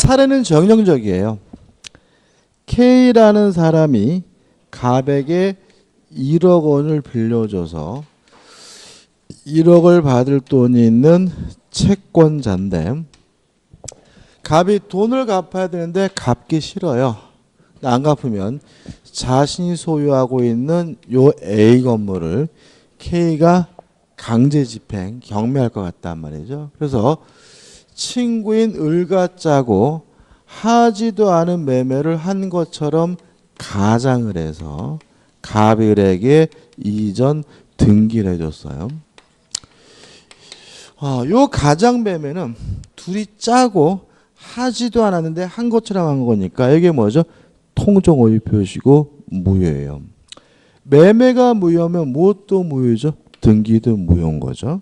사례는 정형적이에요. K라는 사람이 갑에게 1억 원을 빌려줘서 1억을 받을 돈이 있는 채권자인데 갑이 돈을 갚아야 되는데 갚기 싫어요. 안 갚으면 자신이 소유하고 있는 요 A 건물을 K가 강제 집행, 경매할 것 같단 말이죠. 그래서 친구인 을과 짜고 하지도 않은 매매를 한 것처럼 가장을 해서 갑이 을에게 이전 등기를 해줬어요. 요 가장 매매는 둘이 짜고 하지도 않았는데 한 것처럼 한 거니까 이게 뭐죠? 통정오의 표시고 무효예요. 매매가 무효면 무엇도 무효죠? 등기도 무효인 거죠.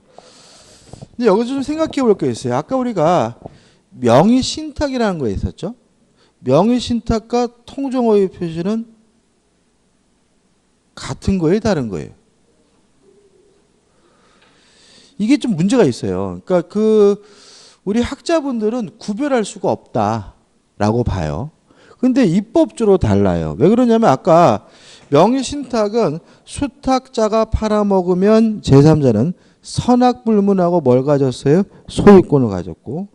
근데 여기서 좀 생각해 볼 게 있어요. 아까 우리가 명의신탁이라는 거 있었죠? 명의신탁과 통정오의 표시는 같은 거예요? 다른 거예요? 이게 좀 문제가 있어요. 그러니까 우리 학자분들은 구별할 수가 없다라고 봐요. 근데 입법적으로 달라요. 왜 그러냐면 아까 명의신탁은 수탁자가 팔아먹으면 제3자는 선악불문하고 뭘 가졌어요? 소유권을 가졌고,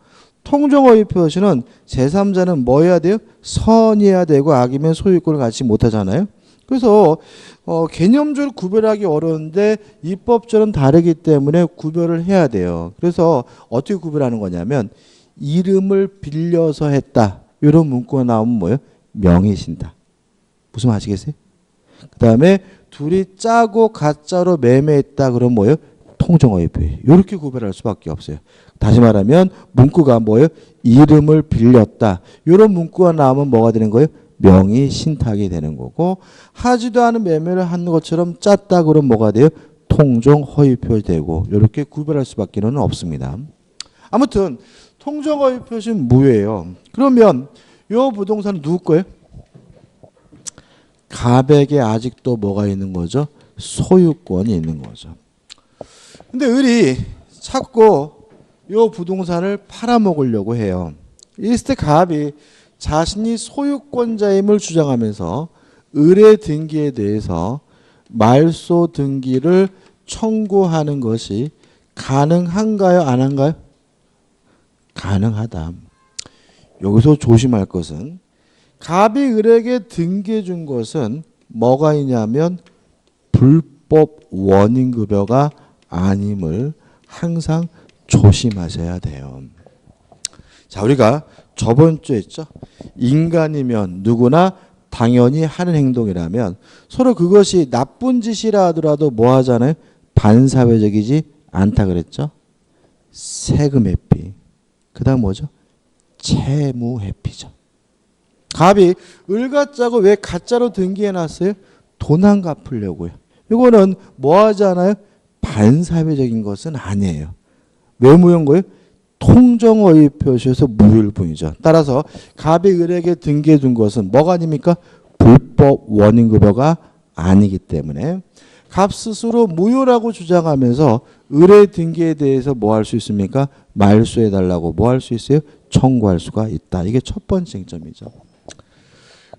통정오의 표시는 제3자는 뭐 해야 돼요? 선이어야 되고 악이면 소유권을 갖지 못하잖아요. 그래서 개념적으로 구별하기 어려운데 입법적으로는 다르기 때문에 구별을 해야 돼요. 그래서 어떻게 구별하는 거냐면 이름을 빌려서 했다. 이런 문구가 나오면 뭐예요? 명의신탁. 무슨 말 아시겠어요? 그 다음에 둘이 짜고 가짜로 매매했다. 그럼 뭐예요? 통정오의 표시. 이렇게 구별할 수밖에 없어요. 다시 말하면 문구가 뭐예요? 이름을 빌렸다. 이런 문구가 나오면 뭐가 되는 거예요? 명의신탁이 되는 거고, 하지도 않은 매매를 한 것처럼 짰다 그러면 뭐가 돼요? 통정허위표시 되고, 이렇게 구별할 수밖에 는 없습니다. 아무튼 통정허위표시는 무효예요. 그러면 이 부동산은 누구 거예요? 갑에게 아직도 뭐가 있는 거죠? 소유권이 있는 거죠. 근데 을이 자꾸 이 부동산을 팔아먹으려고 해요. 이랬을 때 갑이 자신이 소유권자임을 주장하면서 을의 등기에 대해서 말소 등기를 청구하는 것이 가능한가요? 안 한가요? 가능하다. 여기서 조심할 것은 갑이 을에게 등기해 준 것은 뭐가 있냐면 불법 원인급여가 아님을 항상 조심하셔야 돼요. 자, 우리가 저번 주에 했죠. 인간이면 누구나 당연히 하는 행동이라면 서로 그것이 나쁜 짓이라 하더라도 뭐 하잖아요? 반사회적이지 않다 그랬죠. 세금 회피. 그 다음 뭐죠? 채무 회피죠. 갑이 을과 짜고 왜 가짜로 등기해 놨어요? 돈 안 갚으려고요. 이거는 뭐 하지 않아요? 반사회적인 것은 아니에요. 왜 무효인 거예요? 통정오의 표시에서 무효일 뿐이죠. 따라서 갑이 을에게 등기해 준 것은 뭐가 아닙니까? 불법 원인급여가 아니기 때문에 갑 스스로 무효라고 주장하면서 을의 등기에 대해서 뭐 할 수 있습니까? 말소해 달라고 뭐 할 수 있어요? 청구할 수가 있다. 이게 첫 번째 쟁점이죠.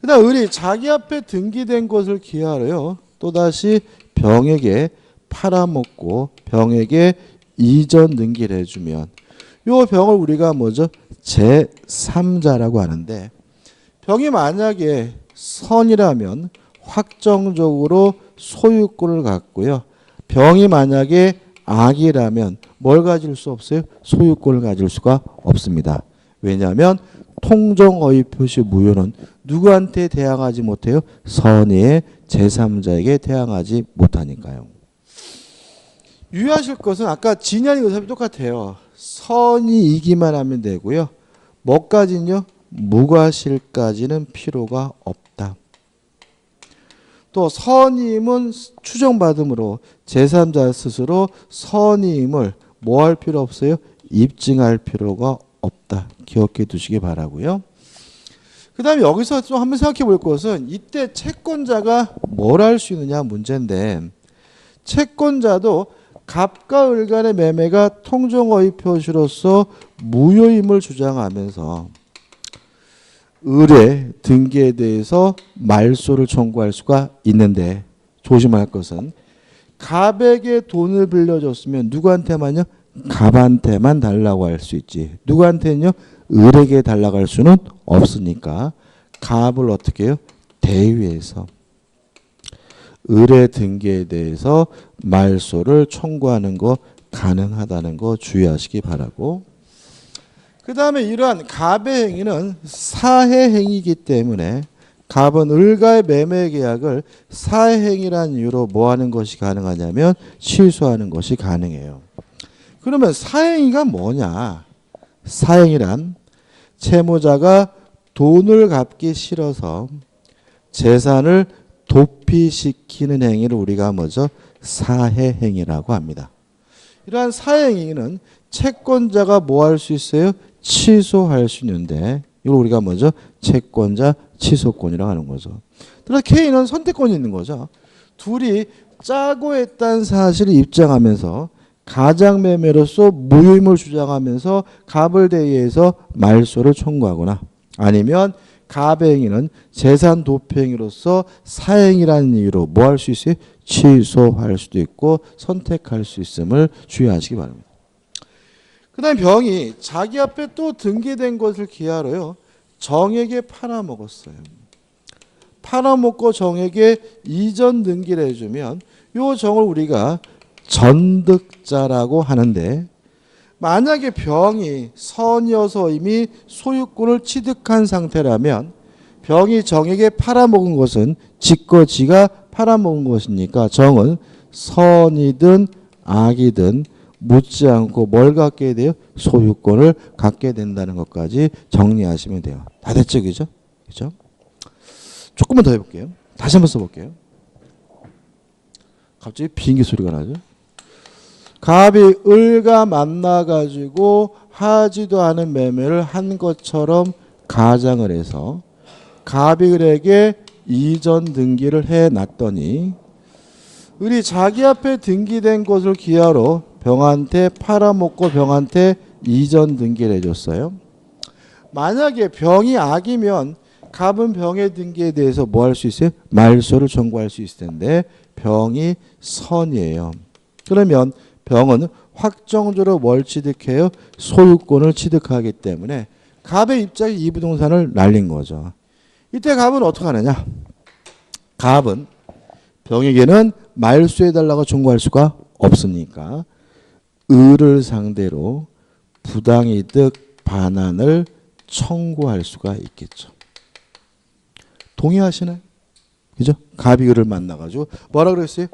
그다음 을이 자기 앞에 등기된 것을 기하로요. 또다시 병에게 팔아먹고 병에게 이전 등기를 해주면 이 병을 우리가 뭐죠? 제3자라고 하는데 병이 만약에 선이라면 확정적으로 소유권을 갖고요. 병이 만약에 악이라면 뭘 가질 수 없어요? 소유권을 가질 수가 없습니다. 왜냐하면 통정어의 표시 무효는 누구한테 대항하지 못해요? 선의의 제3자에게 대항하지 못하니까요. 유의하실 것은 아까 진양이 의사비 똑같아요. 선이 이기만 하면 되고요. 뭐까지는요? 무과실까지는 필요가 없다. 또 선임은 추정받음으로 제3자 스스로 선임을 뭐 할 필요 없어요? 입증할 필요가 없다. 기억해 두시기 바라고요. 그 다음에 여기서 좀 한번 생각해 볼 것은 이때 채권자가 뭘 할 수 있느냐 문제인데 채권자도 갑과 을 간의 매매가 통정어의 표시로서 무효임을 주장하면서 의뢰 등기에 대해서 말소를 청구할 수가 있는데 조심할 것은 갑에게 돈을 빌려줬으면 누구한테만요? 갑한테만 달라고 할 수 있지. 누구한테는요? 을에게 달라고 할 수는 없으니까 갑을 어떻게 해요? 대위해서 의뢰 등기에 대해서 말소를 청구하는 거 가능하다는 거 주의하시기 바라고. 그 다음에 이러한 갑의 행위는 사해 행위이기 때문에 갑은 을과의 매매 계약을 사해 행위라는 이유로 뭐 하는 것이 가능하냐면 취소하는 것이 가능해요. 그러면 사행위가 뭐냐? 사행이란 채무자가 돈을 갚기 싫어서 재산을 도피시키는 행위를 우리가 뭐죠? 사해행위라고 합니다. 이러한 사해행위는 채권자가 뭐 할 수 있어요? 취소할 수 있는데 이걸 우리가 뭐죠? 채권자 취소권이라고 하는 거죠. 그래서 K는 선택권이 있는 거죠. 둘이 짜고 했다는 사실을 입증하면서 가장매매로서 무효임을 주장하면서 갑을 대의해서 말소를 청구하거나 아니면 갑의 행위는 재산 도피 행위로서 사행이라는 이유로 뭐 할 수 있어요? 취소할 수도 있고 선택할 수 있음을 주의하시기 바랍니다. 그 다음에 병이 자기 앞에 또 등기된 것을 기하로요. 정에게 팔아먹었어요. 팔아먹고 정에게 이전 등기를 해주면 이 정을 우리가 전득자라고 하는데 만약에 병이 선이어서 이미 소유권을 취득한 상태라면 병이 정에게 팔아먹은 것은 지거 지가 팔아먹은 것이니까 정은 선이든 악이든 묻지 않고 뭘 갖게 돼요? 소유권을 갖게 된다는 것까지 정리하시면 돼요. 다 됐죠? 그죠? 그죠? 조금만 더 해볼게요. 다시 한번 써볼게요. 갑자기 비행기 소리가 나죠? 갑이 을과 만나가지고 하지도 않은 매매를 한 것처럼 가장을 해서 갑이 을에게 이전 등기를 해놨더니 을이 자기 앞에 등기된 것을 기하로 병한테 팔아먹고 병한테 이전 등기를 해줬어요. 만약에 병이 악이면 갑은 병의 등기에 대해서 뭐 할 수 있어요? 말소를 청구할 수 있을 텐데 병이 선이에요. 그러면 병은 확정적으로 뭘 취득해요? 소유권을 취득하기 때문에 갑의 입장에 이 부동산을 날린 거죠. 이때 갑은 어떻게 하느냐? 갑은 병에게는 말소해달라고 청구할 수가 없으니까 을을 상대로 부당이득 반환을 청구할 수가 있겠죠. 동의하시나요? 그죠? 갑이 을을 만나가지고 뭐라 그랬어요?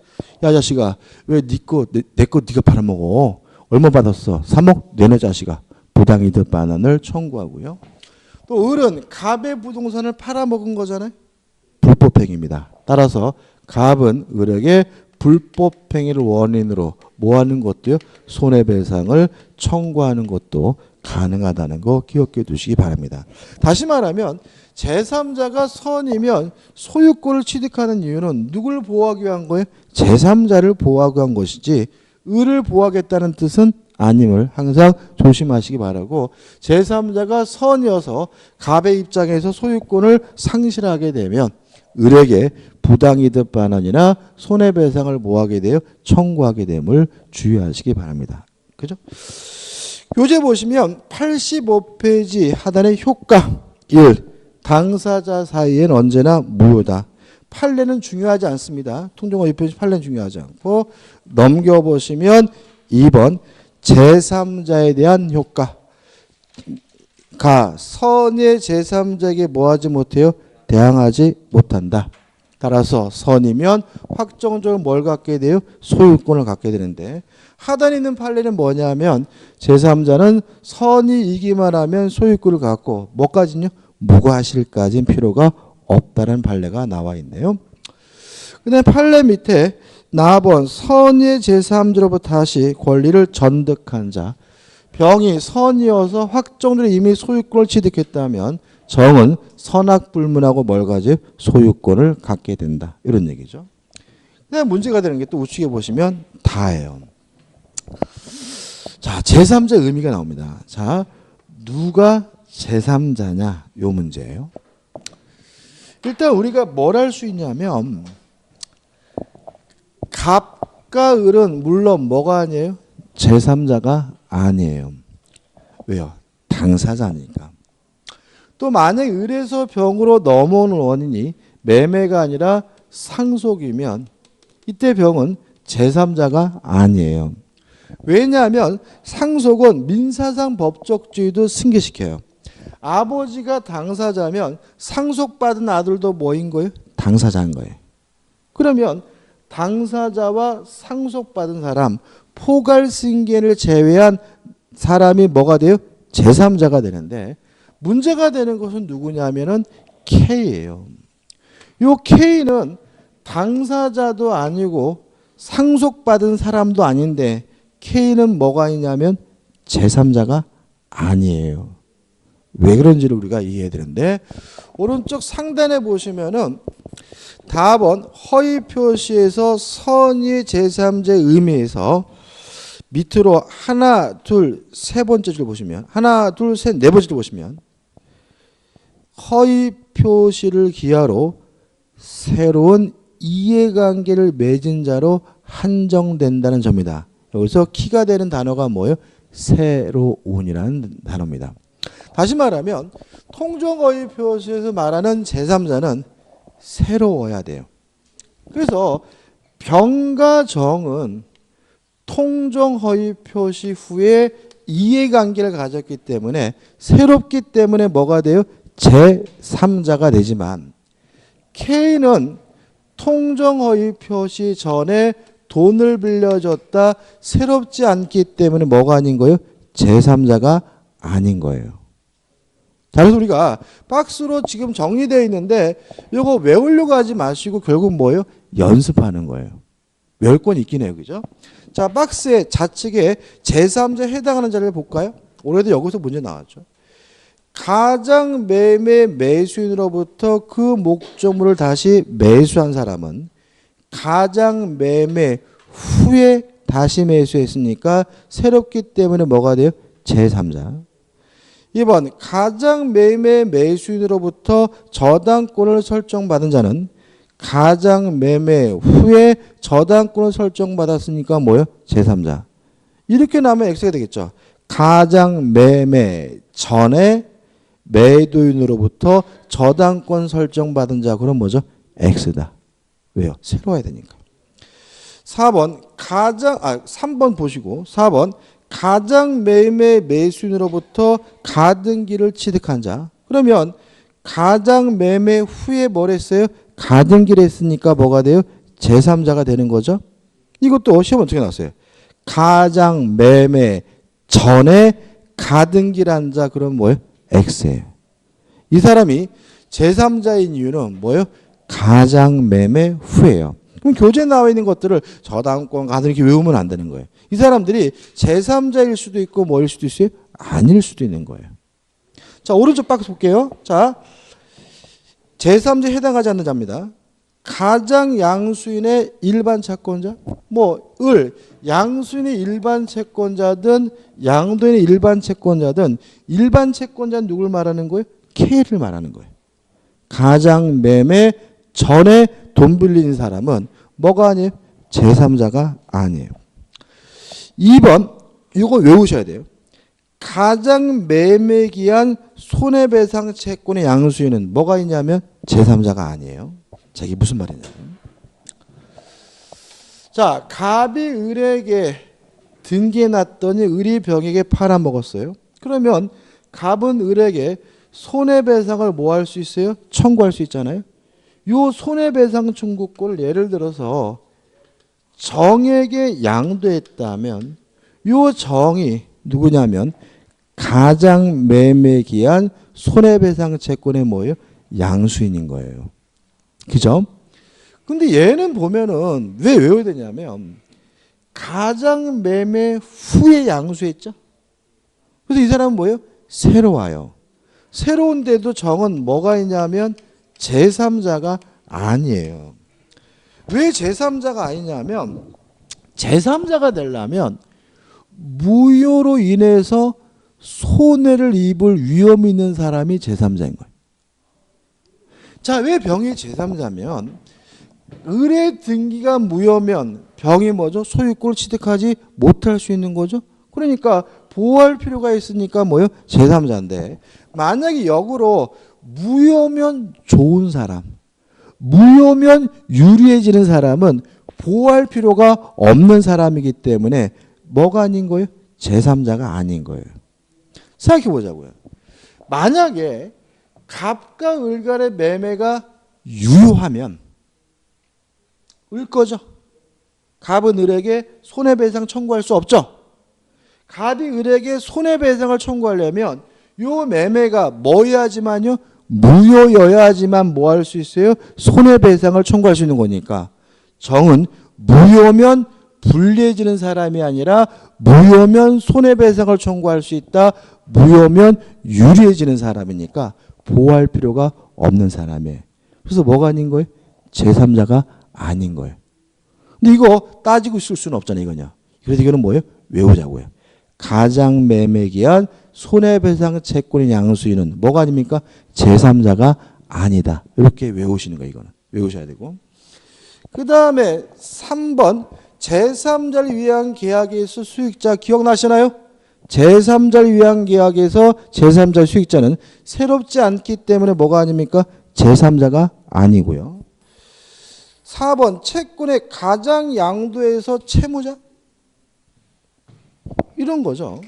야 자식아 왜 네 거 내 거 네가 팔아먹어? 얼마 받았어? 3억? 내내 자식아. 부당이득 반환을 청구하고요. 또 을은 갑의 부동산을 팔아먹은 거잖아요. 불법행위입니다. 따라서 갑은 을에게 불법행위를 원인으로 뭐하는 것도요? 손해배상을 청구하는 것도 가능하다는 거 기억해 두시기 바랍니다. 다시 말하면 제3자가 선이면 소유권을 취득하는 이유는 누굴 보호하기 위한 거예요? 제3자를 보호하기 위한 것이지 을을 보호하겠다는 뜻은 아님을 항상 조심하시기 바라고 제3자가 선이어서 갑의 입장에서 소유권을 상실하게 되면 을에게 부당이득 반환이나 손해배상을 뭐하게 돼요? 청구하게 됨을 주의하시기 바랍니다. 그죠? 교재 보시면 85페이지 하단의 효과 1. 당사자 사이엔 언제나 무효다. 판례는 중요하지 않습니다. 통정어 2페이지 판례는 중요하지 않고 넘겨보시면 2번 제3자에 대한 효과. 선의 제3자에게 뭐하지 못해요? 대항하지 못한다. 따라서 선이면 확정적으로 뭘 갖게 돼요? 소유권을 갖게 되는데 하단에 있는 판례는 뭐냐면 제3자는 선이 이기만 하면 소유권을 갖고 뭐까지는요? 무과실까지는 필요가 없다는 판례가 나와 있네요. 그 다음에 판례 밑에 나번 선의 제3자로부터 다시 권리를 전득한 자. 병이 선이어서 확정적으로 이미 소유권을 취득했다면 정은 선악불문하고 뭘 가지? 소유권을 갖게 된다. 이런 얘기죠. 그다음에 문제가 되는 게 또 우측에 보시면 다예요. 자, 제3자 의미가 나옵니다. 자, 누가 제3자냐 요 문제예요. 일단 우리가 뭘 할 수 있냐면 갑과 을은 물론 뭐가 아니에요? 제3자가 아니에요. 왜요? 당사자니까. 또 만약 을에서 병으로 넘어오는 원인이 매매가 아니라 상속이면 이때 병은 제3자가 아니에요. 왜냐하면 상속은 민사상 법적주의도 승계시켜요. 아버지가 당사자면 상속받은 아들도 뭐인 거예요? 당사자인 거예요. 그러면 당사자와 상속받은 사람, 포괄승계를 제외한 사람이 뭐가 돼요? 제3자가 되는데 문제가 되는 것은 누구냐면은 K예요. 요 K는 당사자도 아니고 상속받은 사람도 아닌데 K는 뭐가 있냐면 제3자가 아니에요. 왜 그런지를 우리가 이해해야 되는데 오른쪽 상단에 보시면은 답은 허위 표시에서 선의 제3자의 의미에서 밑으로 하나, 둘, 세 번째 줄 보시면 하나, 둘, 셋, 네 번째 줄 보시면 허위 표시를 기하로 새로운 이해관계를 맺은 자로 한정된다는 점이다. 여기서 키가 되는 단어가 뭐예요? 새로운이라는 단어입니다. 다시 말하면 통정허위 표시에서 말하는 제3자는 새로워야 돼요. 그래서 병과 정은 통정허위 표시 후에 이해관계를 가졌기 때문에 새롭기 때문에 뭐가 돼요? 제3자가 되지만 K는 통정허위 표시 전에 돈을 빌려줬다 새롭지 않기 때문에 뭐가 아닌 거예요? 제3자가 아닌 거예요. 자, 그래서 우리가 박스로 지금 정리되어 있는데 이거 외우려고 하지 마시고 결국 뭐예요? 연습하는 거예요. 외울 건 있긴 해요. 그죠? 자, 박스의 좌측에 제3자에 해당하는 자리를 볼까요? 올해도 여기서 문제 나왔죠. 가장 매매 매수인으로부터 그 목적물을 다시 매수한 사람은 가장 매매 후에 다시 매수했으니까 새롭기 때문에 뭐가 돼요? 제3자. 2번 가장 매매 매수인으로부터 저당권을 설정받은 자는 가장 매매 후에 저당권을 설정받았으니까 뭐예요? 제3자. 이렇게 나오면 X가 되겠죠. 가장 매매 전에 매도인으로부터 저당권 설정받은 자 그럼 뭐죠? X다. 왜요? 새로워야 되니까. 3번 보시고 4번 가장 매매 매수인으로부터 가등기를 취득한 자. 그러면 가장 매매 후에 뭘 했어요? 가등기를 했으니까 뭐가 돼요? 제3자가 되는 거죠. 이것도 시험 어떻게 나왔어요? 가장 매매 전에 가등기를 한 자 그럼 뭐예요? X예요. 이 사람이 제3자인 이유는 뭐예요? 가장 매매 후예요. 그럼 교재에 나와 있는 것들을 저당권, 가등기 이렇게 외우면 안 되는 거예요. 이 사람들이 제3자일 수도 있고 뭐일 수도 있어요? 아닐 수도 있는 거예요. 자, 오른쪽 박스 볼게요. 자, 제3자에 해당하지 않는 자입니다. 가장 양수인의 일반 채권자, 양수인의 일반 채권자든 양도인의 일반 채권자든 일반 채권자는 누굴 말하는 거예요? K를 말하는 거예요. 가장 매매 전에 돈 빌린 사람은 뭐가 아니에요? 제3자가 아니에요. 2번 이거 외우셔야 돼요. 가장 매매기한 손해배상 채권의 양수인은 뭐가 있냐면 제3자가 아니에요. 자, 이게 무슨 말이냐면 자, 갑이 을에게 등기해놨더니 을이 병에게 팔아먹었어요. 그러면 갑은 을에게 손해배상을 뭐 할 수 있어요? 청구할 수 있잖아요. 요 손해배상 청구권을 예를 들어서 정에게 양도했다면 요 정이 누구냐면 가장 매매기한 손해배상 채권의 뭐예요? 양수인인 거예요. 그죠? 근데 얘는 보면은 왜 외워야 되냐면 가장 매매 후에 양수했죠. 그래서 이 사람은 뭐예요? 새로워요. 새로운데도 정은 뭐가 있냐면 제3자가 아니에요. 왜 제3자가 아니냐면 제3자가 되려면 무효로 인해서 손해를 입을 위험이 있는 사람이 제3자인 거예요. 자, 왜 병이 제3자면 의뢰 등기가 무효면 병이 뭐죠? 소유권을 취득하지 못할 수 있는 거죠. 그러니까 보호할 필요가 있으니까 뭐요? 제3자인데 만약에 역으로 무효면 좋은 사람, 무효면 유리해지는 사람은 보호할 필요가 없는 사람이기 때문에 뭐가 아닌 거예요? 제3자가 아닌 거예요. 생각해 보자고요. 만약에 갑과 을 간의 매매가 유효하면 을 거죠. 갑은 을에게 손해배상 청구할 수 없죠. 갑이 을에게 손해배상을 청구하려면 요 매매가 뭐여야지만요? 무효여야지만 뭐 할 수 있어요? 손해배상을 청구할 수 있는 거니까 정은 무효면 불리해지는 사람이 아니라 무효면 손해배상을 청구할 수 있다. 무효면 유리해지는 사람이니까 보호할 필요가 없는 사람이에요. 그래서 뭐가 아닌 거예요? 제3자가 아닌 거예요. 근데 이거 따지고 있을 수는 없잖아요. 이거냐. 그래서 이거는 뭐예요? 외우자고요. 가장매매기한 손해배상 채권의 양수인은 뭐가 아닙니까? 제3자가 아니다. 이렇게 외우시는 거예요. 이거는 외우셔야 되고. 그 다음에 3번 제3자를 위한 계약에서 수익자 기억나시나요? 제3자를 위한 계약에서 제3자 수익자는 새롭지 않기 때문에 뭐가 아닙니까? 제3자가 아니고요. 4번 채권의 가장 양도에서 채무자? 이런 거죠.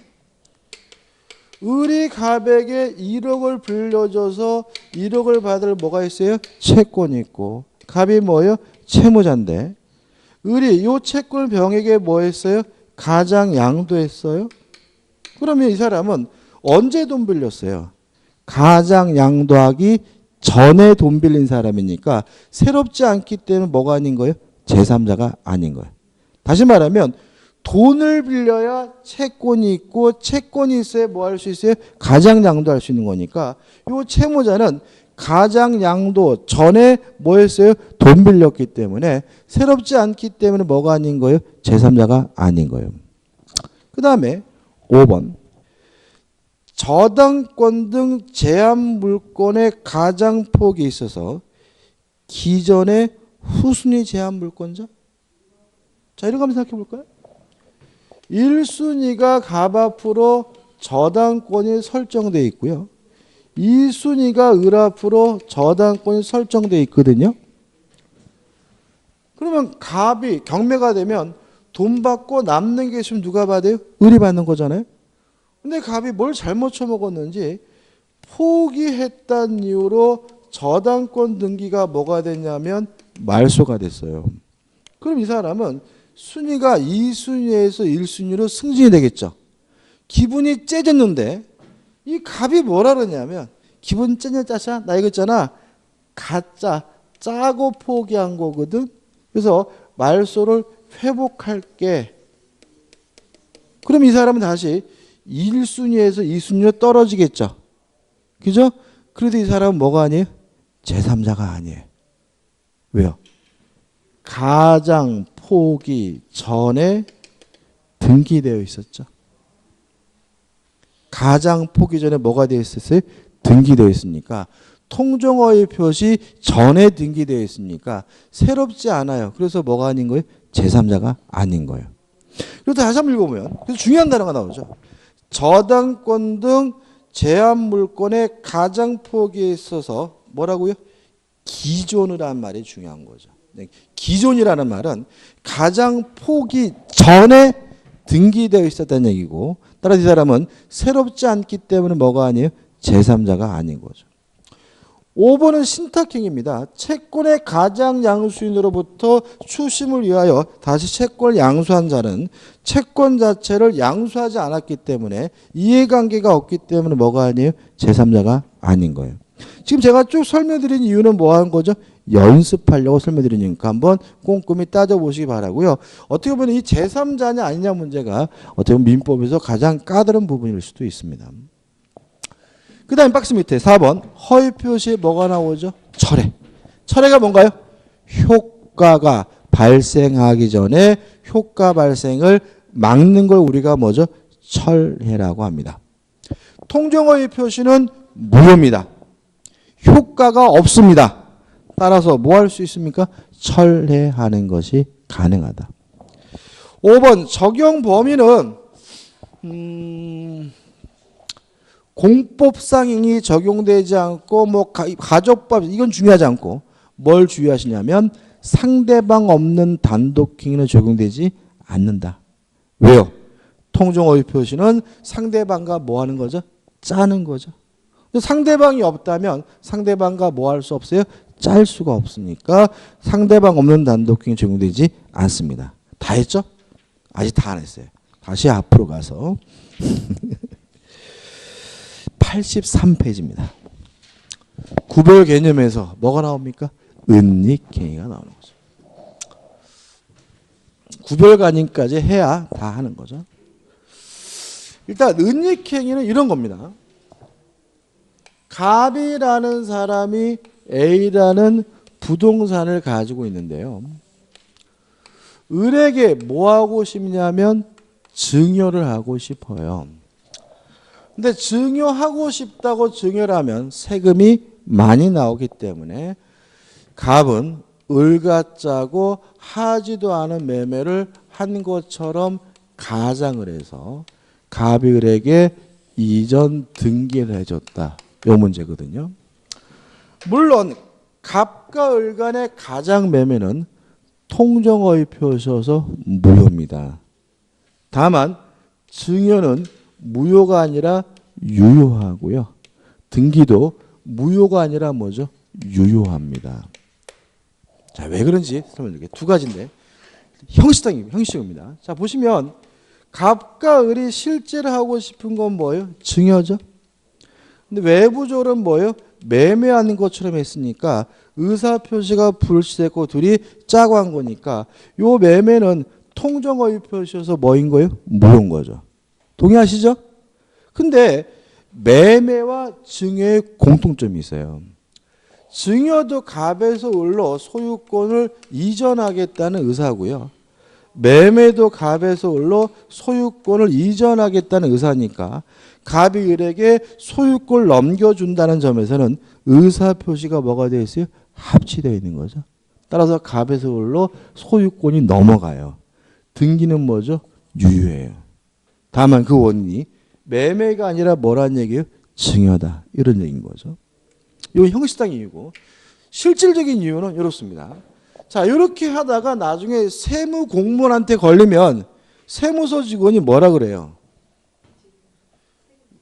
을이 갑에게 1억을 빌려줘서 1억을 받을 뭐가 있어요? 채권이 있고 갑이 뭐예요? 채무자인데 을이 이 채권을 병에게 뭐 했어요? 가장 양도했어요. 그러면 이 사람은 언제 돈 빌렸어요? 가장 양도하기 전에 돈 빌린 사람이니까 새롭지 않기 때문에 뭐가 아닌 거예요? 제3자가 아닌 거예요. 다시 말하면 돈을 빌려야 채권이 있고 채권이 있어야 뭐 할 수 있어요? 가장 양도할 수 있는 거니까 이 채무자는 가장 양도 전에 뭐 했어요? 돈 빌렸기 때문에 새롭지 않기 때문에 뭐가 아닌 거예요? 제3자가 아닌 거예요. 그 다음에 5번 저당권 등 제한 물권의 가장 폭이 있어서 기존의 후순위 제한 물권자? 자, 이런 거 한번 생각해 볼까요? 1순위가 갑 앞으로 저당권이 설정되어 있고요. 2순위가 을 앞으로 저당권이 설정되어 있거든요. 그러면 갑이 경매가 되면 돈 받고 남는 게 있으면 누가 받아요? 을이 받는 거잖아요. 근데 갑이 뭘 잘못 쳐먹었는지 포기했다는 이유로 저당권 등기가 뭐가 됐냐면 말소가 됐어요. 그럼 이 사람은 순위가 2순위에서 1순위로 승진이 되겠죠. 기분이 째졌는데 이 갑이 뭐라 그러냐면 기분 째냐 짜자 나 이거 있잖아 가짜 짜고 포기한 거거든. 그래서 말소를 회복할게. 그럼 이 사람은 다시 1순위에서 2순위로 떨어지겠죠. 그죠? 그래도 이 사람은 뭐가 아니에요? 제3자가 아니에요. 왜요? 가장 포기 전에 등기되어 있었죠. 가장 포기 전에 뭐가 되어 있었어요? 등기되어 있으니까 통정허위 표시 전에 등기되어 있으니까 새롭지 않아요. 그래서 뭐가 아닌 거예요? 제3자가 아닌 거예요. 그리고 다시 한번 읽어보면 그래서 중요한 단어가 나오죠. 저당권 등 제한 물권의 가장 포기에 있어서 뭐라고요? 기존이라는 말이 중요한 거죠. 기존이라는 말은 가장 포기 전에 등기되어 있었다는 얘기고 따라서 이 사람은 새롭지 않기 때문에 뭐가 아니에요? 제3자가 아닌 거죠. 5번은 신탁행위입니다. 채권의 가장 양수인으로부터 추심을 위하여 다시 채권을 양수한 자는 채권 자체를 양수하지 않았기 때문에 이해관계가 없기 때문에 뭐가 아니에요? 제3자가 아닌 거예요. 지금 제가 쭉 설명드린 이유는 뭐 하는 거죠? 연습하려고 설명드리니까 한번 꼼꼼히 따져보시기 바라고요. 어떻게 보면 이 제3자냐 아니냐 문제가 어떻게 보면 민법에서 가장 까다로운 부분일 수도 있습니다. 그 다음에 박스 밑에 4번 허위 표시에 뭐가 나오죠? 철회. 철회가 뭔가요? 효과가 발생하기 전에 효과 발생을 막는 걸 우리가 뭐죠? 철회라고 합니다. 통정어의 표시는 무효입니다. 효과가 없습니다. 따라서 뭐 할 수 있습니까? 철회하는 것이 가능하다. 5번 적용 범위는 공법상행위 적용되지 않고 뭐 가족법 이건 중요하지 않고 뭘 주의하시냐면 상대방 없는 단독행위는 적용되지 않는다. 왜요? 통정어의 표시는 상대방과 뭐 하는 거죠? 짜는 거죠. 상대방이 없다면 상대방과 뭐 할 수 없어요? 짤 수가 없으니까 상대방 없는 단독행위 적용되지 않습니다. 다 했죠? 아직 다 안 했어요. 다시 앞으로 가서 83페이지입니다. 구별 개념에서 뭐가 나옵니까? 은닉행위가 나오는 거죠. 구별 가님까지 해야 다 하는 거죠. 일단 은닉행위는 이런 겁니다. 갑이라는 사람이 A라는 부동산을 가지고 있는데요. 을에게 뭐 하고 싶냐면 증여를 하고 싶어요. 근데 증여하고 싶다고 증여를 하면 세금이 많이 나오기 때문에 갑은 을과 짜고 하지도 않은 매매를 한 것처럼 가장을 해서 갑이 을에게 이전 등기를 해줬다. 이 문제거든요. 물론 갑과 을 간의 가장 매매는 통정어의 표시여서 무효입니다. 다만 증여는 무효가 아니라 유효하고요. 등기도 무효가 아니라 뭐죠? 유효합니다. 자, 왜 그런지 설명드릴게요. 두 가지인데 형식입니다. 자, 보시면 갑과 을이 실제로 하고 싶은 건 뭐예요? 증여죠. 근데 외부적으로는 뭐예요? 매매하는 것처럼 했으니까 의사표시가 불실했고 둘이 짜고 한 거니까 요 매매는 통정어의 표시여서 뭐인 거예요? 무효인 거죠. 동의하시죠? 근데 매매와 증여의 공통점이 있어요. 증여도 갑에서 을로 소유권을 이전하겠다는 의사고요. 매매도 갑에서 을로 소유권을 이전하겠다는 의사니까 갑이 을에게 소유권을 넘겨준다는 점에서는 의사표시가 뭐가 되어 있어요? 합치되어 있는 거죠. 따라서 갑에서 을로 소유권이 넘어가요. 등기는 뭐죠? 유효해요. 다만 그 원인이 매매가 아니라 뭐란 얘기예요? 증여다. 이런 얘기인 거죠. 이건 형식상 이유고 실질적인 이유는 이렇습니다. 자, 이렇게 하다가 나중에 세무 공무원한테 걸리면 세무서 직원이 뭐라 그래요?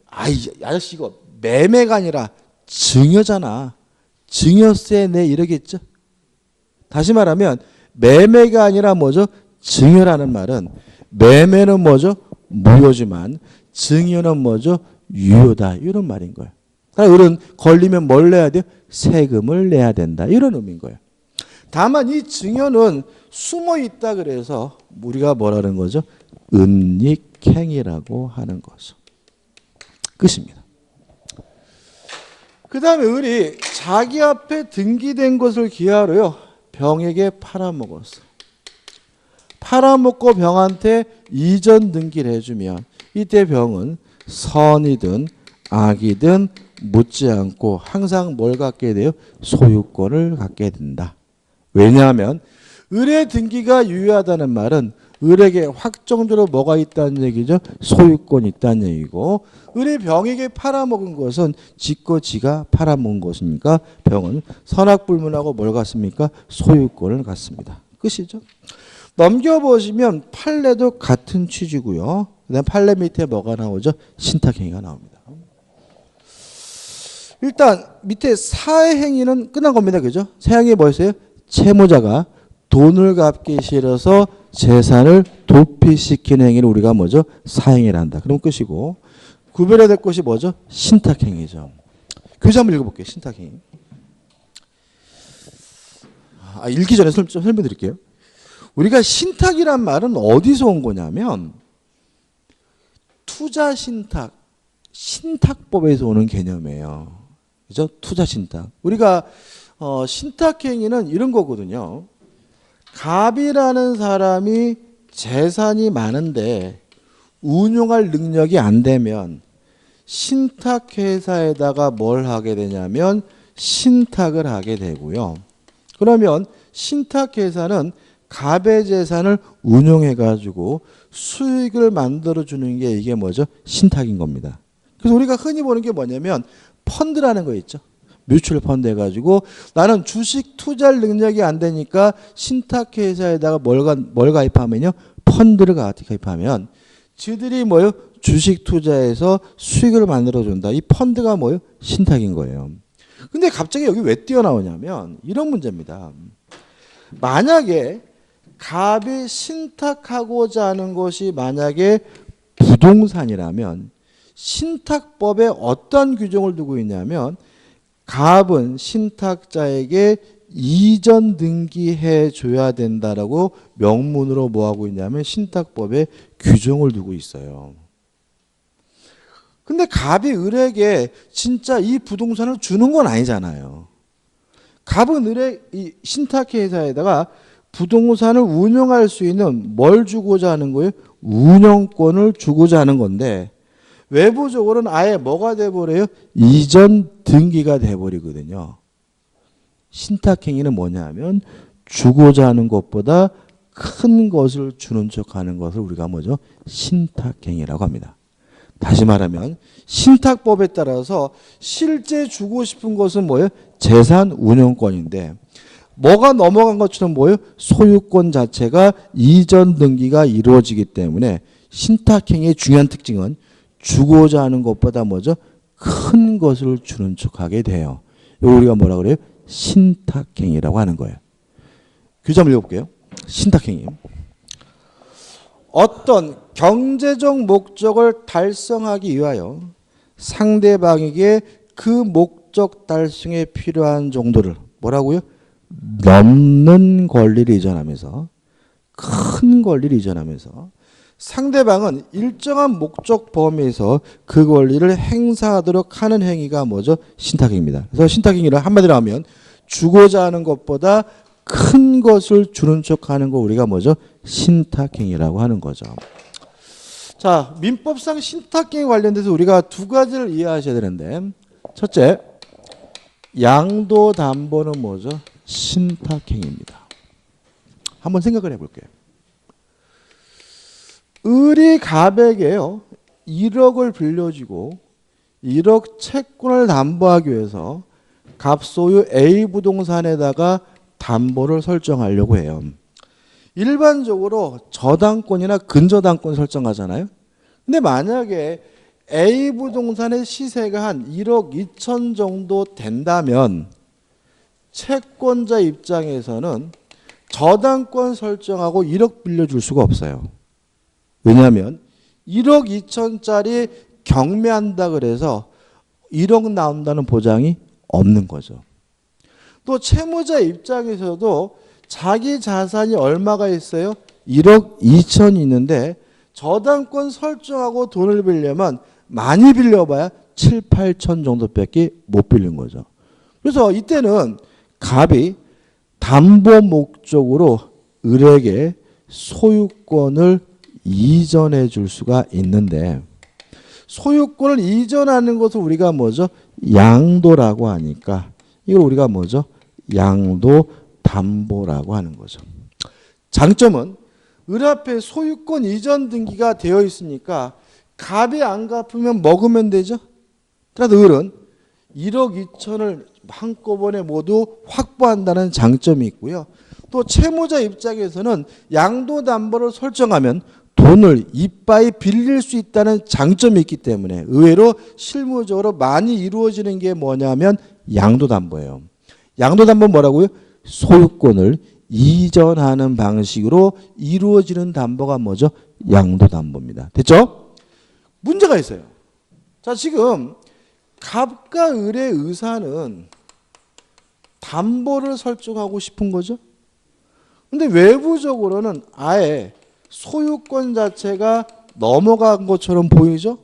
아저씨 이거 매매가 아니라 증여잖아. 증여세 내 이러겠죠? 다시 말하면 매매가 아니라 뭐죠? 증여라는 말은 매매는 뭐죠? 무효지만 증여는 뭐죠? 유효다. 이런 말인 거예요. 을은 걸리면 뭘 내야 돼요? 세금을 내야 된다. 이런 의미인 거예요. 다만 이 증여는 숨어 있다 그래서 우리가 뭐라는 거죠? 은닉행위라고 하는 거죠. 끝입니다. 그 다음에 을이 자기 앞에 등기된 것을 기하로요. 병에게 팔아먹었어. 팔아먹고 병한테 이전 등기를 해주면 이때 병은 선이든 악이든 묻지 않고 항상 뭘 갖게 돼요? 소유권을 갖게 된다. 왜냐하면 을의 등기가 유효하다는 말은 을에게 확정적으로 뭐가 있다는 얘기죠? 소유권이 있다는 얘기고 을이 병에게 팔아먹은 것은 지거 지가 팔아먹은 것이니까 병은 선악불문하고 뭘 갖습니까? 소유권을 갖습니다. 끝이죠. 넘겨보시면 판례도 같은 취지고요. 그다음 판례 밑에 뭐가 나오죠? 신탁행위가 나옵니다. 일단 밑에 사의 행위는 끝난 겁니다. 그죠? 사행이 뭐였어요? 채무자가 돈을 갚기 싫어서 재산을 도피시키는 행위를 우리가 뭐죠? 사행위를 한다. 그럼 끝이고 구별해야 될 것이 뭐죠? 신탁행위죠. 교재 한번 읽어볼게요. 신탁행위. 읽기 전에 좀 설명드릴게요. 우리가 신탁이란 말은 어디서 온 거냐면 투자신탁, 신탁법에서 오는 개념이에요. 그죠? 투자신탁. 우리가 신탁행위는 이런 거거든요. 갑이라는 사람이 재산이 많은데 운용할 능력이 안 되면 신탁회사에다가 뭘 하게 되냐면 신탁을 하게 되고요. 그러면 신탁회사는 갑의 재산을 운용해가지고 수익을 만들어주는 게 이게 뭐죠? 신탁인 겁니다. 그래서 우리가 흔히 보는 게 뭐냐면 펀드라는 거 있죠. 뮤추얼 펀드 해가지고 나는 주식 투자할 능력이 안 되니까 신탁회사에다가 뭘 가입하면요? 펀드를 가입하면 지들이 뭐요? 주식 투자해서 수익을 만들어준다. 이 펀드가 뭐요? 신탁인 거예요. 근데 갑자기 여기 왜 뛰어나오냐면 이런 문제입니다. 만약에 갑이 신탁하고자 하는 것이 만약에 부동산이라면 신탁법에 어떤 규정을 두고 있냐면 갑은 신탁자에게 이전 등기해 줘야 된다라고 명문으로 뭐 하고 있냐면 신탁법에 규정을 두고 있어요. 근데 갑이 을에게 진짜 이 부동산을 주는 건 아니잖아요. 갑은 이 신탁회사에다가 부동산을 운영할 수 있는 뭘 주고자 하는 거예요? 운영권을 주고자 하는 건데 외부적으로는 아예 뭐가 돼버려요? 이전 등기가 돼버리거든요. 신탁행위는 뭐냐면 주고자 하는 것보다 큰 것을 주는 척하는 것을 우리가 뭐죠? 신탁행위라고 합니다. 다시 말하면 신탁법에 따라서 실제 주고 싶은 것은 뭐예요? 재산 운영권인데 뭐가 넘어간 것처럼 뭐예요? 소유권 자체가 이전 등기가 이루어지기 때문에 신탁행위의 중요한 특징은 주고자 하는 것보다 뭐죠? 큰 것을 주는 척하게 돼요. 이걸 우리가 뭐라 그래요? 신탁행위라고 하는 거예요. 규제 한번 읽어볼게요. 신탁행위. 어떤 경제적 목적을 달성하기 위하여 상대방에게 그 목적 달성에 필요한 정도를 뭐라고요? 넘는 권리를 이전하면서 큰 권리를 이전하면서 상대방은 일정한 목적 범위에서 그 권리를 행사하도록 하는 행위가 뭐죠? 신탁행위입니다. 그래서 신탁행위를 한마디로 하면 주고자 하는 것보다 큰 것을 주는 척하는 거 우리가 뭐죠? 신탁행위라고 하는 거죠. 자, 민법상 신탁행위 관련돼서 우리가 두 가지를 이해하셔야 되는데 첫째, 양도담보는 뭐죠? 신탁행위입니다. 한번 생각을 해볼게요. 을이 갑에게요 1억을 빌려주고 1억 채권을 담보하기 위해서 갑 소유 A 부동산에다가 담보를 설정하려고 해요. 일반적으로 저당권이나 근저당권 설정하잖아요. 근데 만약에 A 부동산의 시세가 한 1억 2천 정도 된다면 채권자 입장에서는 저당권 설정하고 1억 빌려줄 수가 없어요. 왜냐하면 1억 2천짜리 경매한다 그래서 1억 나온다는 보장이 없는 거죠. 또 채무자 입장에서도 자기 자산이 얼마가 있어요? 1억 2천이 있는데 저당권 설정하고 돈을 빌려면 많이 빌려봐야 7, 8천 정도밖에 못 빌린 거죠. 그래서 이때는 갑이 담보 목적으로 을에게 소유권을 이전해 줄 수가 있는데 소유권을 이전하는 것을 우리가 뭐죠? 양도라고 하니까 이걸 우리가 뭐죠? 양도담보라고 하는 거죠. 장점은 을 앞에 소유권 이전 등기가 되어 있으니까 갑이 안 갚으면 먹으면 되죠. 그래서 을은 1억 2천을 한꺼번에 모두 확보한다는 장점이 있고요. 또 채무자 입장에서는 양도담보를 설정하면 돈을 이빠이 빌릴 수 있다는 장점이 있기 때문에 의외로 실무적으로 많이 이루어지는 게 뭐냐면 양도담보예요. 양도담보는 뭐라고요? 소유권을 이전하는 방식으로 이루어지는 담보가 뭐죠? 양도담보입니다. 됐죠? 문제가 있어요. 자, 지금 갑과 을의 의사는 담보를 설정하고 싶은 거죠. 근데 외부적으로는 아예 소유권 자체가 넘어간 것처럼 보이죠?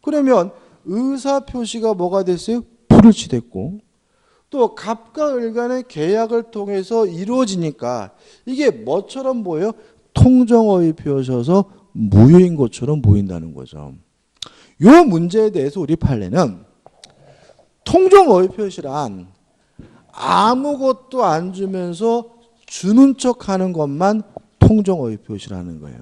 그러면 의사 표시가 뭐가 됐어요? 불일치됐고 또 갑과 을 간의 계약을 통해서 이루어지니까 이게 뭐처럼 보여요? 통정어휘 표셔서 무효인 것처럼 보인다는 거죠. 요 문제에 대해서 우리 판례는 통정어휘 표시란 아무것도 안 주면서 주는 척하는 것만 통정어휘 표시라는 거예요.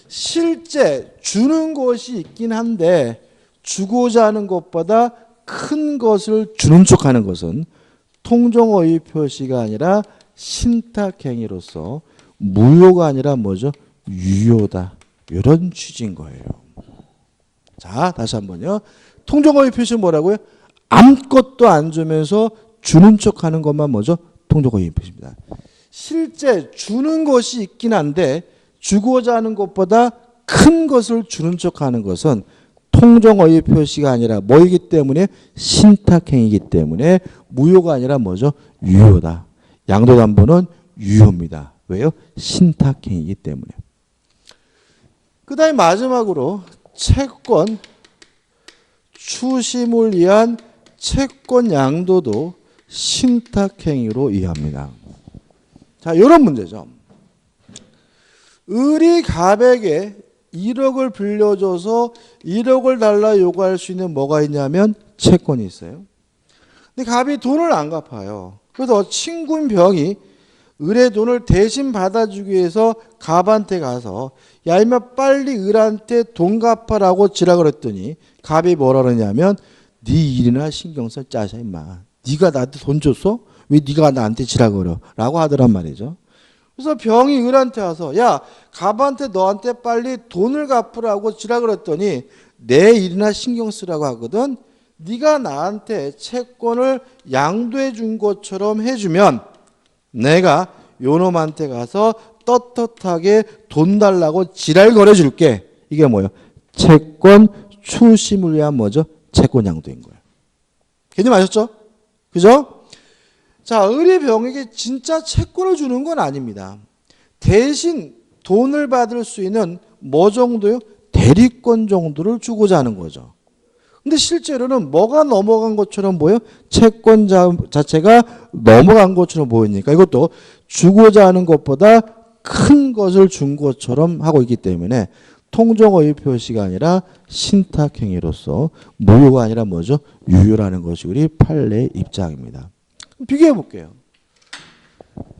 실제 주는 것이 있긴 한데 주고자 하는 것보다 큰 것을 주는 척하는 것은 통정어휘 표시가 아니라 신탁행위로서 무효가 아니라 뭐죠? 유효다. 이런 취지인 거예요. 자, 다시 한번요. 통정어휘 표시는 뭐라고요? 아무것도 안 주면서 주는 척하는 것만 뭐죠? 통정어휘 표시입니다. 실제 주는 것이 있긴 한데 주고자 하는 것보다 큰 것을 주는 척하는 것은 통정어휘 표시가 아니라 뭐이기 때문에 신탁행위이기 때문에 무효가 아니라 뭐죠? 유효다. 양도담보는 유효입니다. 왜요? 신탁행위이기 때문에. 그 다음에 마지막으로 채권 추심을 위한 채권 양도도 신탁행위로 이해합니다. 자, 이런 문제죠. 을이 갑에게 1억을 빌려줘서 1억을 달라 요구할 수 있는 뭐가 있냐면 채권이 있어요. 근데 갑이 돈을 안 갚아요. 그래서 친구인 병이 을의 돈을 대신 받아주기 위해서 갑한테 가서 야 임마 빨리 을한테 돈 갚아라고 지랄을 했더니 갑이 뭐라 그러냐면 네 일이나 신경 써 짜샤 임마. 네가 나한테 돈 줬어? 왜 네가 나한테 지랄거려? 라고 하더란 말이죠. 그래서 병이 을한테 와서 야 갑한테 너한테 빨리 돈을 갚으라고 지랄을 했더니 내 일이나 신경 쓰라고 하거든. 네가 나한테 채권을 양도해 준 것처럼 해주면 내가 요놈한테 가서 떳떳하게 돈 달라고 지랄 거려줄게. 이게 뭐예요? 채권 추심을 위한 뭐죠? 채권 양도인 거예요. 개념 아셨죠? 그죠? 자, 을이 병에게 진짜 채권을 주는 건 아닙니다. 대신 돈을 받을 수 있는 뭐 정도요? 대리권 정도를 주고자 하는 거죠. 근데 실제로는 뭐가 넘어간 것처럼 보여? 채권 자체가 넘어간 것처럼 보이니까 이것도 주고자 하는 것보다 큰 것을 준 것처럼 하고 있기 때문에 통정어휘 표시가 아니라 신탁행위로서 무효가 아니라 뭐죠? 유효라는 것이 우리 판례의 입장입니다. 비교해 볼게요.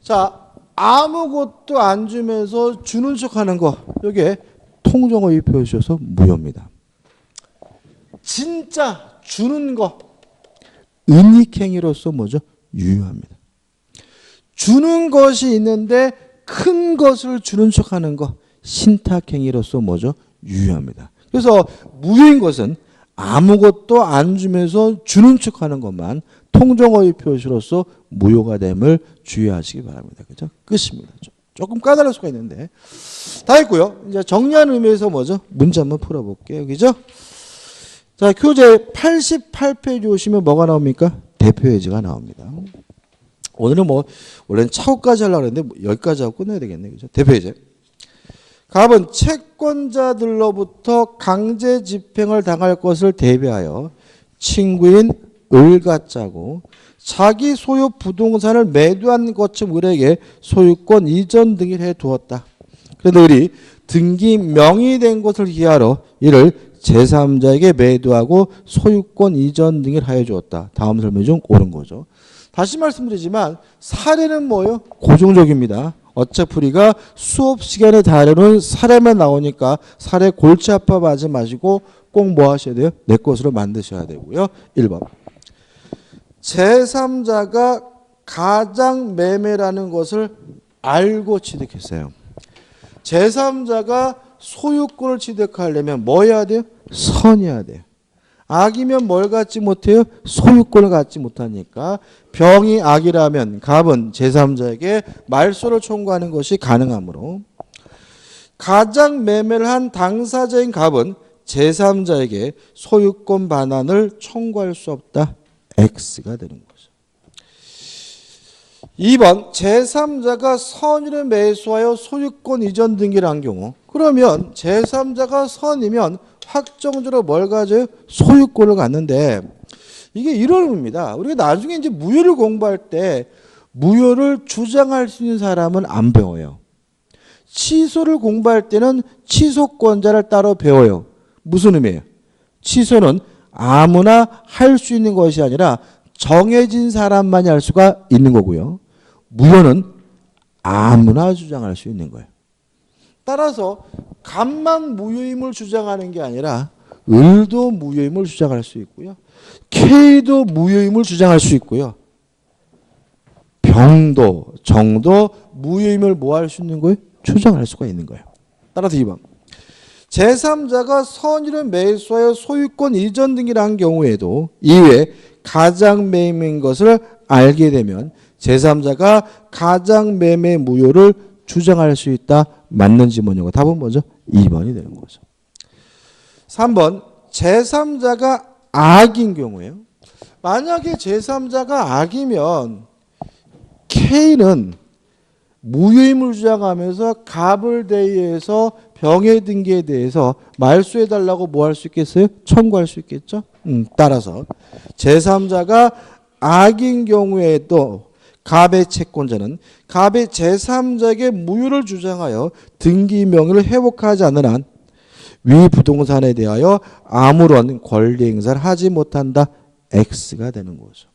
자, 아무것도 안 주면서 주는 척하는 거 이게 통정어휘 표시여서 무효입니다. 진짜 주는 거 은닉행위로서 뭐죠? 유효합니다. 주는 것이 있는데 큰 것을 주는 척하는 거 신탁행위로서 뭐죠? 유효합니다. 그래서 무효인 것은 아무것도 안 주면서 주는 척하는 것만 통정어휘 표시로서 무효가 됨을 주의하시기 바랍니다. 그죠? 끝입니다. 조금 까다로울 수가 있는데 다 했고요. 이제 정리하는 의미에서 뭐죠? 문제 한번 풀어볼게요. 그죠? 자, 교재 88페이지 오시면 뭐가 나옵니까? 대표예제가 나옵니다. 오늘은 뭐 원래는 차후까지 하려고 했는데 여기까지 하고 끝내야 되겠네. 그죠? 대표예제. 갑은 채권자들로부터 강제 집행을 당할 것을 대비하여 친구인 을과 짜고 자기 소유 부동산을 매도한 것처럼 을에게 소유권 이전 등을 해두었다. 그런데 을이 등기 명의된 것을 기하러 이를 제3자에게 매도하고 소유권 이전 등을 하여 주었다. 다음 설명 중 옳은 거죠. 다시 말씀드리지만 사례는 뭐예요? 고정적입니다. 어차피가 수업 시간에 다루는 사례만 나오니까 사례 골치 아파하지 마시고 꼭 뭐 하셔야 돼요? 내 것으로 만드셔야 되고요. 1번. 제3자가 가장 매매라는 것을 알고 취득했어요. 제3자가 소유권을 취득하려면 뭐 해야 돼요? 선해야 돼요. 악이면 뭘 갖지 못해요? 소유권을 갖지 못하니까 병이 악이라면 갑은 제3자에게 말소를 청구하는 것이 가능하므로 가장 매매를 한 당사자인 갑은 제3자에게 소유권 반환을 청구할 수 없다. X가 되는 거죠. 2번 제3자가 선의를 매수하여 소유권 이전 등기를 한 경우 그러면 제3자가 선이면 확정적으로 뭘 가져요? 소유권을 갖는데 이게 이런 의미입니다. 우리가 나중에 이제 무효를 공부할 때 무효를 주장할 수 있는 사람은 안 배워요. 취소를 공부할 때는 취소권자를 따로 배워요. 무슨 의미예요? 취소는 아무나 할 수 있는 것이 아니라 정해진 사람만이 할 수가 있는 거고요. 무효는 아무나 주장할 수 있는 거예요. 따라서 갑만 무효임을 주장하는 게 아니라 을도 무효임을 주장할 수 있고요. K도 무효임을 주장할 수 있고요. 병도, 정도 무효임을 뭐 할 수 있는 거예요? 주장할 수가 있는 거예요. 따라서 2번. 제3자가 선의를 매수하여 소유권 이전 등이라 한 경우에도 이외에 가장 매매인 것을 알게 되면 제3자가 가장 매매 무효를 주장할 수 있다. 맞는지 뭐냐고. 답은 뭐죠? 2번이 되는 거죠. 3번. 제3자가 악인 경우에요. 만약에 제3자가 악이면 K는 무효임을 주장하면서 갑을 대의해서 병의 등기에 대해서 말소해달라고 뭐 할 수 있겠어요? 청구할 수 있겠죠? 따라서 제3자가 악인 경우에도 갑의 채권자는 갑의 제3자에게 무효를 주장하여 등기 명의를 회복하지 않는 한 위 부동산에 대하여 아무런 권리 행사를 하지 못한다. X가 되는 거죠.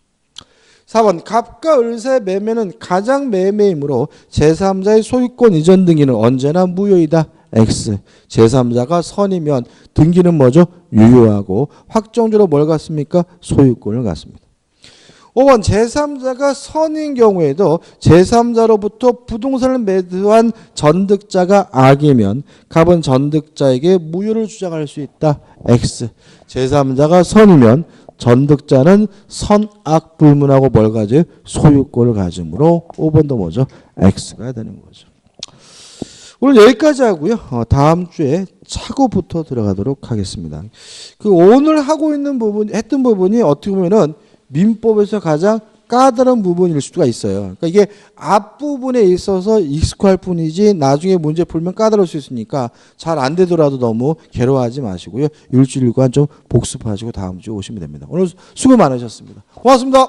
4번. 갑과 을 사이의 매매는 가장 매매이므로 제3자의 소유권 이전 등기는 언제나 무효이다. X. 제3자가 선이면 등기는 뭐죠? 유효하고 확정적으로 뭘 갖습니까? 소유권을 갖습니다. 5번. 제3자가 선인 경우에도 제3자로부터 부동산을 매도한 전득자가 악이면 갑은 전득자에게 무효를 주장할 수 있다. X. 제3자가 선이면 전득자는 선악 불문하고 뭘 가져요? 소유권을 가지므로 5번도 뭐죠? X가 되는 거죠. 오늘 여기까지 하고요. 다음 주에 차고부터 들어가도록 하겠습니다. 그 오늘 하고 있는 부분, 했던 부분이 어떻게 보면은 민법에서 가장 까다로운 부분일 수가 있어요. 그러니까 이게 앞부분에 있어서 익숙할 뿐이지 나중에 문제 풀면 까다로울 수 있으니까 잘 안 되더라도 너무 괴로워하지 마시고요. 일주일간 좀 복습하시고 다음 주에 오시면 됩니다. 오늘 수고 많으셨습니다. 고맙습니다.